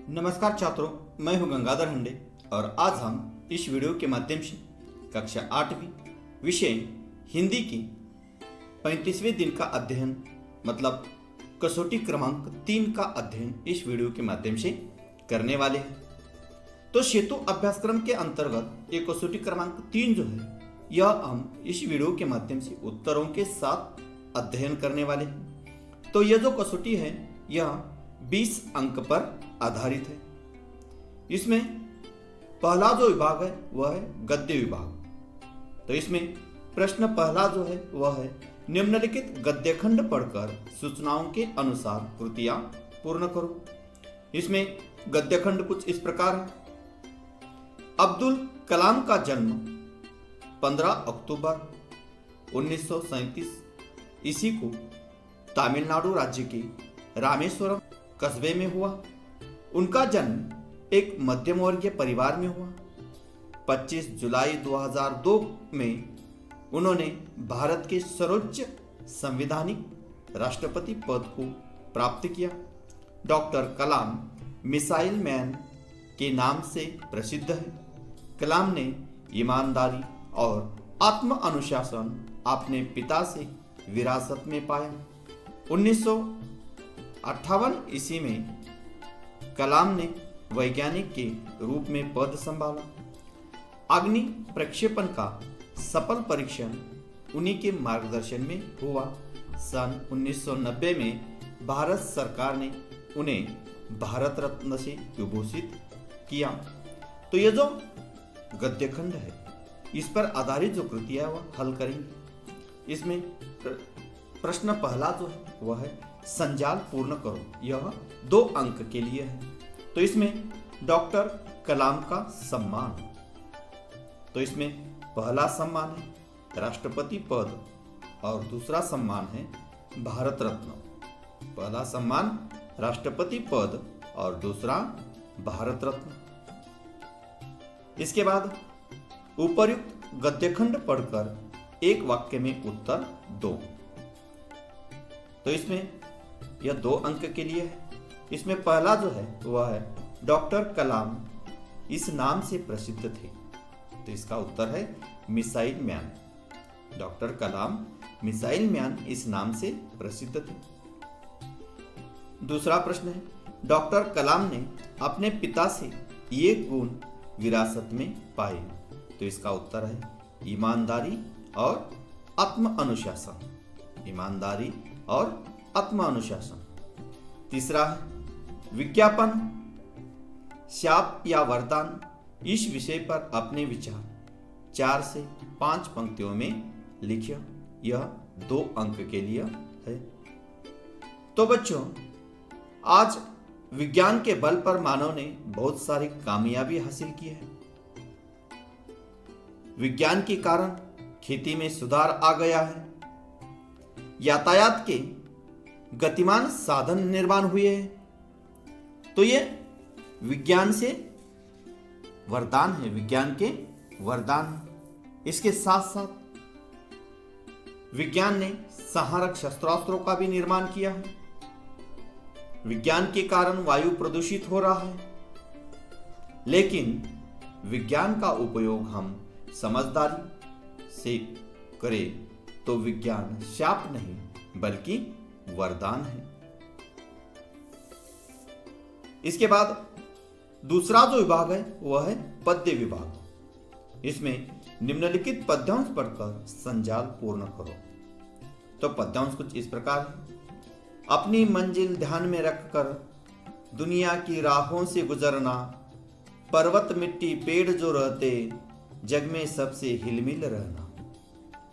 नमस्कार छात्रों, मैं हूं गंगाधर हंडे और आज हम इस वीडियो के माध्यम से कक्षा 8वीं विषय हिंदी की 35वें दिन का अध्ययन मतलब कसौटी क्रमांक 3 का अध्ययन इस वीडियो के माध्यम से करने वाले हैं। तो सेतु अभ्यासक्रम के अंतर्गत ये कसौटी क्रमांक 3 जो है यह हम इस वीडियो के माध्यम से उत्तरों के साथ अध्ययन करने वाले हैं। तो यह जो कसौटी है यह 20 अंक पर आधारित है। इसमें पहला जो विभाग है वह है गद्य विभाग। तो इसमें प्रश्न पहला जो है वह है निम्नलिखित गद्यखंड पढ़कर सूचनाओं के अनुसार कृतियां पूर्ण करो। इसमें गद्यखंड कुछ इस प्रकार है। अब्दुल कलाम का जन्म 15 अक्टूबर 1937 ईस्वी को तमिलनाडु राज्य के रामेश्वरम कस्बे में हुआ। उनका जन्म एक मध्यम वर्गीय परिवार में हुआ। 25 जुलाई 2002 में उन्होंने भारत के सर्वोच्च संवैधानिक राष्ट्रपति पद को प्राप्त किया। डॉक्टर कलाम मिसाइल मैन के नाम से प्रसिद्ध है। कलाम ने ईमानदारी और आत्म अनुशासन अपने पिता से विरासत में पाया। 1958 ईस्वी में कलाम ने वैज्ञानिक के रूप में पद संभाला। अग्नि प्रक्षेपण का सफल परीक्षण उन्हीं के मार्गदर्शन में हुआ। सन 1990 में भारत सरकार ने उन्हें भारत रत्न से विभूषित किया। तो ये जो गद्यखंड है इस पर आधारित जो कृतियां वह हल करेंगे। इसमें प्रश्न पहला जो है वह है संजाल पूर्ण करो। यह 2 अंक के लिए है। तो इसमें डॉक्टर कलाम का सम्मान। तो इसमें पहला सम्मान है राष्ट्रपति पद और दूसरा सम्मान है भारत रत्न। पहला सम्मान राष्ट्रपति पद और दूसरा भारत रत्न। इसके बाद उपर्युक्त गद्यखंड पढ़कर एक वाक्य में उत्तर दो। तो इसमें यह 2 अंक के लिए है। इसमें पहला जो है वह है डॉक्टर कलाम इस नाम से प्रसिद्ध थे। तो इसका उत्तर है मिसाइल मैन। डॉक्टर कलाम मिसाइल मैन इस नाम से प्रसिद्ध थे। दूसरा प्रश्न है डॉक्टर कलाम ने अपने पिता से ये गुण विरासत में पाए। तो इसका उत्तर है ईमानदारी और आत्म अनुशासन। ईमानदारी और आत्म अनुशासन। तीसरा है विज्ञापन शाप या वरदान। इस विषय पर अपने विचार 4 से 5 पंक्तियों में लिखिए। यह 2 अंक के लिए है। तो बच्चों, आज विज्ञान के बल पर मानव ने बहुत सारी कामयाबी हासिल की है। विज्ञान के कारण खेती में सुधार आ गया है। यातायात के गतिमान साधन निर्माण हुए हैं। तो ये विज्ञान से वरदान है, विज्ञान के वरदान है। इसके साथ साथ विज्ञान ने संहारक शस्त्रास्त्रों का भी निर्माण किया है। विज्ञान के कारण वायु प्रदूषित हो रहा है। लेकिन विज्ञान का उपयोग हम समझदारी से करें तो विज्ञान शाप नहीं बल्कि वरदान है। इसके बाद दूसरा जो विभाग है वह है पद्य विभाग। इसमें निम्नलिखित पद्यांश पढ़कर संजाल पूर्ण करो। तो पद्यांश कुछ इस प्रकार है। अपनी मंजिल ध्यान में रखकर दुनिया की राहों से गुजरना, पर्वत मिट्टी पेड़ जो रहते जग में सबसे हिलमिल रहना।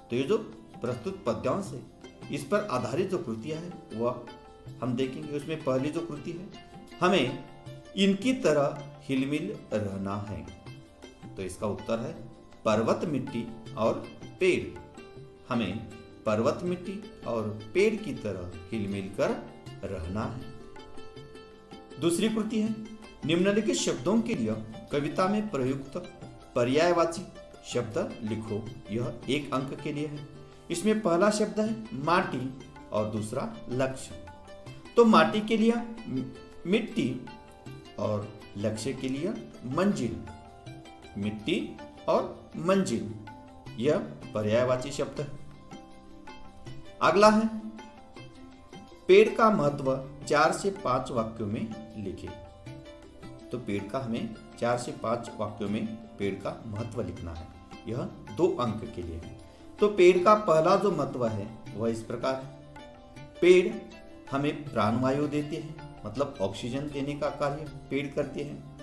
तो ये जो प्रस्तुत पद्यांश है इस पर आधारित जो कृतियां है वह हम देखेंगे। उसमें पहली जो कृति है हमें इनकी तरह हिलमिल रहना है। तो इसका उत्तर है पर्वत मिट्टी और पेड़। हमें पर्वत मिट्टी और पेड़ की तरह हिलमिल कर रहना है। दूसरी कृति है निम्नलिखित शब्दों के लिए कविता में प्रयुक्त पर्यायवाची शब्द लिखो। यह 1 अंक के लिए है। इसमें पहला शब्द है माटी और दूसरा लक्ष्य। तो माटी के लिए मिट्टी और लक्ष्य के लिए मंजिल, मिट्टी और मंजिल, यह पर्यायवाची शब्द है। अगला है पेड़ का महत्व 4 से 5 वाक्यों में लिखे। तो पेड़ का हमें 4 से 5 वाक्यों में पेड़ का महत्व लिखना है। यह 2 अंक के लिए है। तो पेड़ का पहला जो महत्व है वह इस प्रकार है। पेड़ हमें प्राणवायु देते हैं, मतलब ऑक्सीजन देने का कार्य पेड़ करते हैं।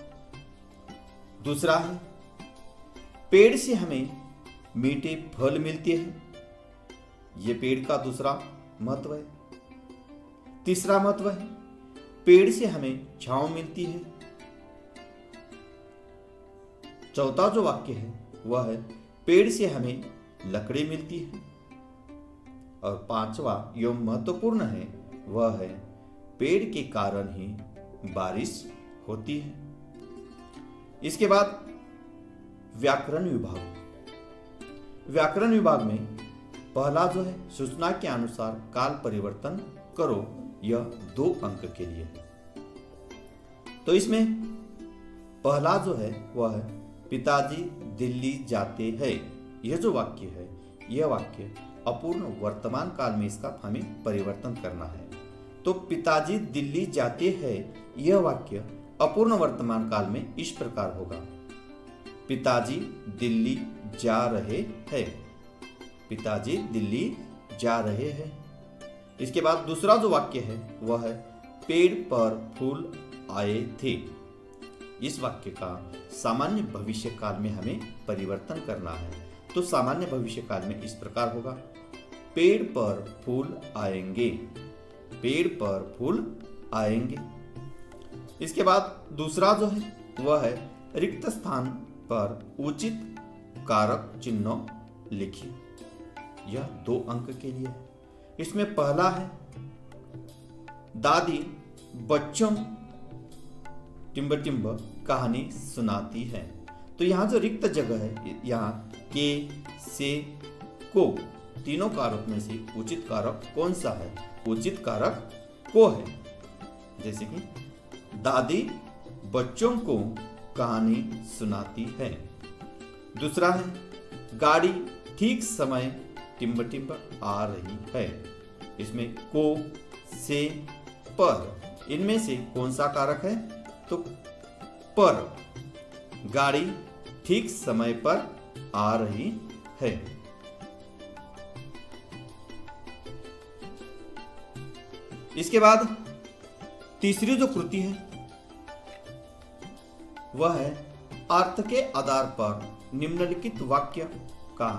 दूसरा है पेड़ से हमें मीठे फल मिलते हैं, यह पेड़ का दूसरा महत्व है। तीसरा महत्व है पेड़ से हमें छांव मिलती है। चौथा जो वाक्य है वह है पेड़ से हमें लकड़ी मिलती है। और पांचवा एवं महत्वपूर्ण है वह है पेड़ के कारण ही बारिश होती है। इसके बाद व्याकरण विभाग। व्याकरण विभाग में पहला जो है सूचना के अनुसार काल परिवर्तन करो, यह 2 अंक के लिए है। तो इसमें पहला जो है वह है पिताजी दिल्ली जाते हैं। यह जो वाक्य है यह वाक्य अपूर्ण वर्तमान काल में इसका हमें परिवर्तन करना है। तो पिताजी दिल्ली जाते हैं यह वाक्य अपूर्ण वर्तमान काल में इस प्रकार होगा, पिताजी दिल्ली जा रहे हैं। पिताजी दिल्ली जा रहे हैं। इसके बाद दूसरा जो वाक्य है वह है पेड़ पर फूल आए थे। इस वाक्य का सामान्य भविष्य काल में हमें परिवर्तन करना है। तो सामान्य भविष्य काल में इस प्रकार होगा, पेड़ पर फूल आएंगे। पेड़ पर फूल आएंगे। इसके बाद दूसरा जो है वह है रिक्त स्थान पर उचित कारक चिन्ह लिखिए। यह 2 अंक के लिए है। इसमें पहला है दादी बच्चों टिम्ब टिम्ब कहानी सुनाती है। तो यहाँ जो रिक्त जगह है, यहाँ के, से, को, तीनों कारक में से उचित कारक कौन सा है? उचित कारक को है। जैसे कि दादी बच्चों को कहानी सुनाती है। दूसरा है गाड़ी ठीक समय टिम्ब टिम्ब आ रही है। इसमें को, से, पर, इनमें से कौन सा कारक है? तो पर, गाड़ी ठीक समय पर आ रही है। इसके बाद तीसरी जो कृति है वह है अर्थ के आधार पर निम्नलिखित वाक्य का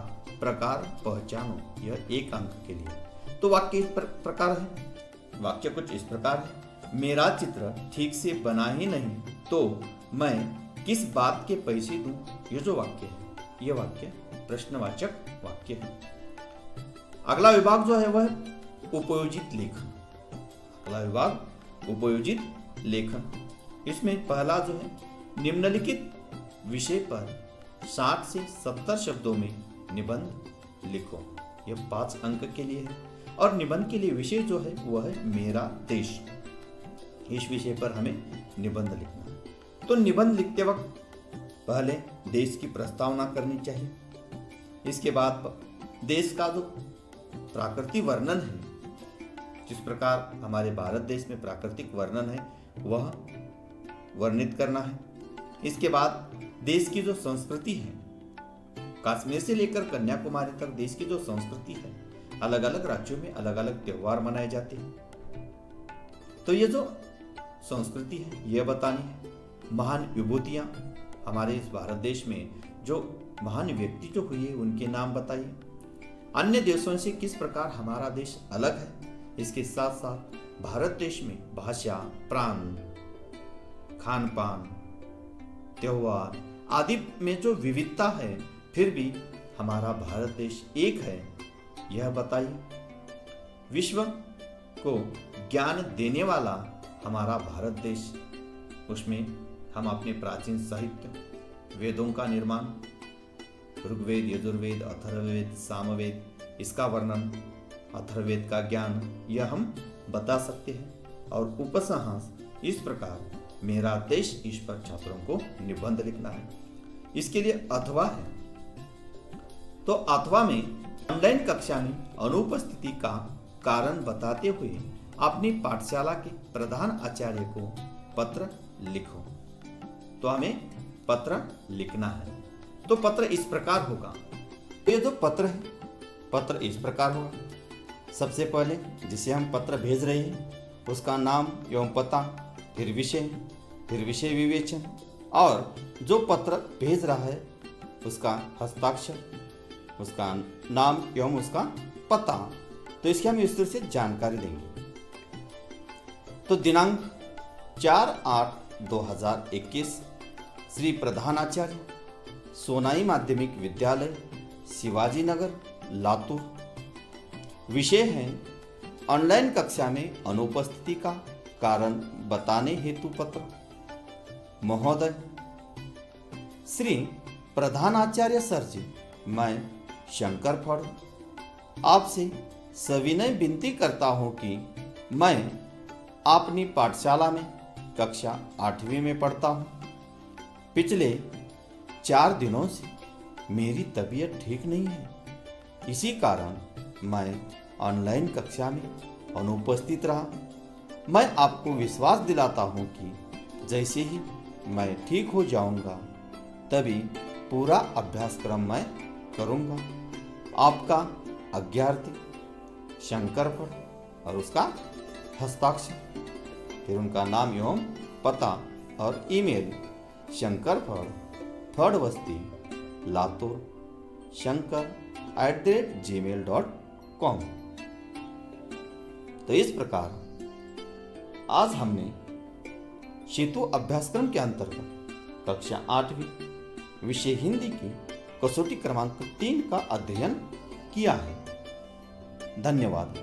प्रकार पहचानो। यह 1 अंक के लिए। तो वाक्य इस प्रकार है। वाक्य कुछ इस प्रकार है, मेरा चित्र ठीक से बना ही नहीं तो मैं किस बात के पैसे दूं। यह जो वाक्य है यह वाक्य प्रश्नवाचक वाक्य है। अगला विभाग जो है वह उपयोजित लेखन। अगला विभाग उपयोजित लेखन। इसमें पहला जो है निम्नलिखित विषय पर 60 से 70 शब्दों में निबंध लिखो। यह 5 अंक के लिए है। और निबंध के लिए विषय जो है वह है मेरा देश। इस विषय पर हमें निबंध लिखना है। तो निबंध लिखते वक्त पहले देश की प्रस्तावना करनी चाहिए। इसके बाद देश का जो प्राकृतिक वर्णन है, जिस प्रकार हमारे भारत देश में प्राकृतिक वर्णन है वह वर्णित करना है। इसके बाद देश की जो संस्कृति है, कश्मीर से लेकर कन्याकुमारी तक देश की जो संस्कृति है, अलग अलग राज्यों में अलग अलग त्योहार मनाए जाते हैं। तो ये जो संस्कृति है यह बतानी है। महान विभूतियां हमारे इस भारत देश में जो महान व्यक्ति जो हुए उनके नाम बताइए। अन्य देशों से किस प्रकार हमारा देश अलग है। इसके साथ साथ भारत देश में भाषा, प्रांत, खान पान, त्योहार आदि में जो विविधता है फिर भी हमारा भारत देश एक है, यह बताइए। विश्व को ज्ञान देने वाला हमारा भारत देश, उसमें हम अपने प्राचीन साहित्य, वेदों का निर्माण, ऋग्वेद, यजुर्वेद, अथर्ववेद, सामवेद, इसका वर्णन, अथर्ववेद का ज्ञान, यह हम बता सकते हैं। और उपसंहास, इस प्रकार मेरा देश इस पर छात्रों को निबंध लिखना है। इसके लिए अथवा है, तो अथवा में ऑनलाइन कक्षा में अनुपस्थिति का कारण बताते हुए अपनी पाठशाला के प्रधान आचार्य को पत्र लिखो। तो हमें पत्र लिखना है। तो पत्र इस प्रकार होगा। ये जो पत्र है, पत्र इस प्रकार होगा। सबसे पहले जिसे हम पत्र भेज रहे हैं उसका नाम एवं पता, फिर विषय विवेचन, और जो पत्र भेज रहा है उसका हस्ताक्षर, उसका नाम एवं उसका पता। तो इसकी हम विस्तृत से जानकारी देंगे। तो दिनांक 4/8/2021 श्री प्रधानाचार्य सोनाई माध्यमिक विद्यालय शिवाजी नगर लातूर। विषय है ऑनलाइन कक्षा में अनुपस्थिति का कारण बताने हेतु पत्र। महोदय श्री प्रधानाचार्य सर जी, मैं शंकर फड़ आपसे सविनय विनती करता हूं कि मैं अपनी पाठशाला में कक्षा 8वीं में पढ़ता हूं। पिछले 4 दिनों से मेरी तबीयत ठीक नहीं है। इसी कारण मैं ऑनलाइन कक्षा में अनुपस्थित रहा। मैं आपको विश्वास दिलाता हूं कि जैसे ही मैं ठीक हो जाऊंगा तभी पूरा अभ्यासक्रम मैं करूंगा। आपका आज्ञार्थी शंकर फड़, और उसका हस्ताक्षर, फिर उनका नाम एवं पता और ईमेल शंकर फड़ बस्ती लातूर shankar@gmail.com। तो इस प्रकार आज हमने सेतु अभ्यासक्रम के अंतर्गत कक्षा 8वीं विषय हिंदी की कसौटी क्रमांक 3 का अध्ययन किया है। धन्यवाद।